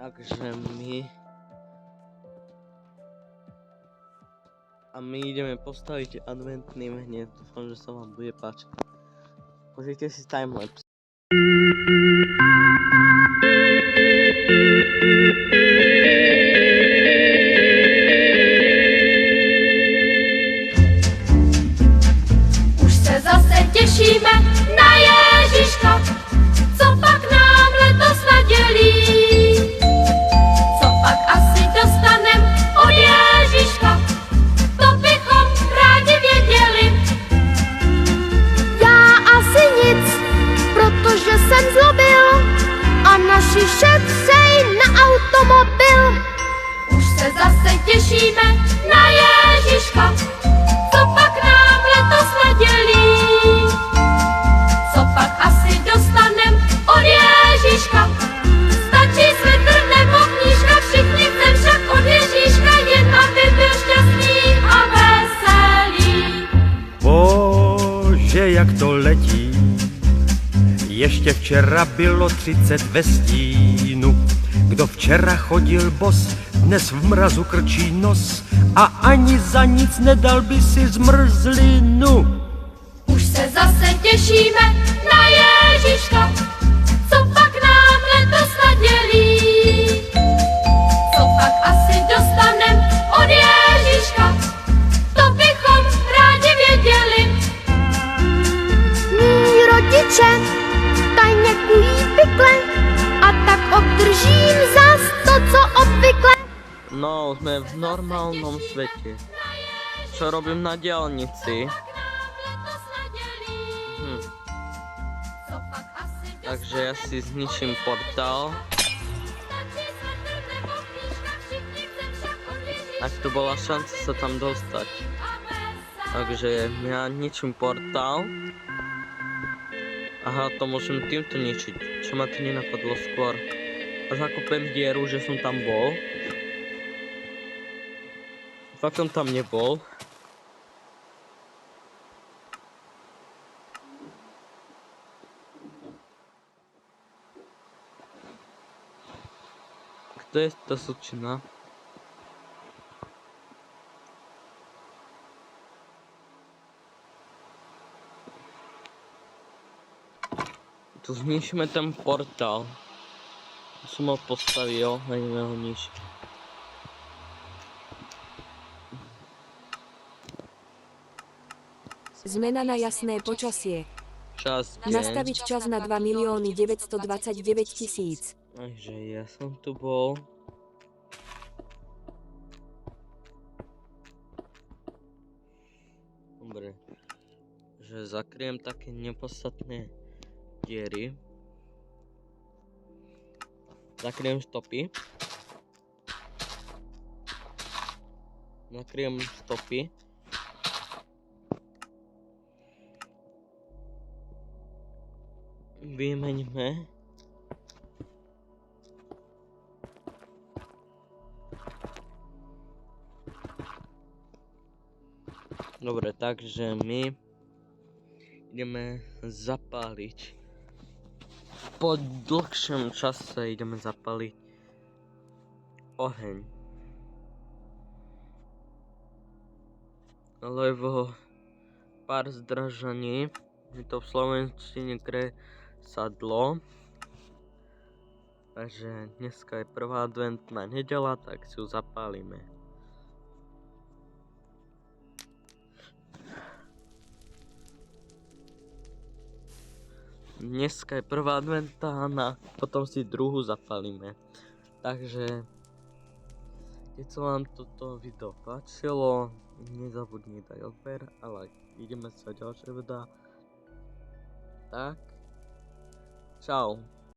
Takže my ideme postaviť adventný hneď, dúfam, že sa vám bude páčiť. Pozrite si timelapse. Už se zase těšíme na Ježiška, co pak nám letos nadělí. Co pak asi dostanem od Ježiška, to bychom rádi věděli. Já asi nic, protože jsem zlobil a našišet sej na automobil. Už se zase těšíme na Ježiška, co pak nám letos nadělí. Co pak asi dostanem od Ježiška, stačí svetr nebo knížka, všichni chcem však od Ježíška, jen aby byl šťastný a veselý. Bože, jak to letí, ještě včera bylo 30 ve stínu. Kdo včera chodil bos, dnes v mrazu krčí nos a ani za nic nedal by si zmrzlinu. Už se zase těšíme na Ježiška, co pak nám letos nadělí. Co pak asi dostanem od Ježiška, to bychom rádi věděli. Mí rodiče tajně kují pikle a tak obdržím zas to, co obvykle. No, sme v normálnom svete. Čo robím na diaľnici? Takže ja si zničím portál. Ak tu bola šanca sa tam dostať. Takže ja ničím portál. Aha, to môžem týmto ničiť. Čo ma to nenapadlo skôr. A zakopem dieru, že som tam bol. Fakt som tam nebol. Kto je tá sučina? Tu zničíme ten portál. Som ho postavil, a ideme ho ničiť. Zmena na jasné počasie. Čas deň. Nastaviť čas na 2 929 000. Takže ja som tu bol. Dobre. Že zakriem také nepodstatné diery. Zakriem stopy. Zakriem stopy. Vymeňme. Dobre, takže my ideme zapáliť. Po dlhšom čase ideme zapáliť oheň. Lebo pár zdržaní, je to v slovenčine kresadlo. Takže dneska je prvá adventná nedeľa, tak si ju zapálime. Dneska je prvá adventná, potom si druhú zapálime. Takže keď sa vám toto video páčilo, nezabudni dať odber a like. Ideme sa ďalšie videa. Tak, čau.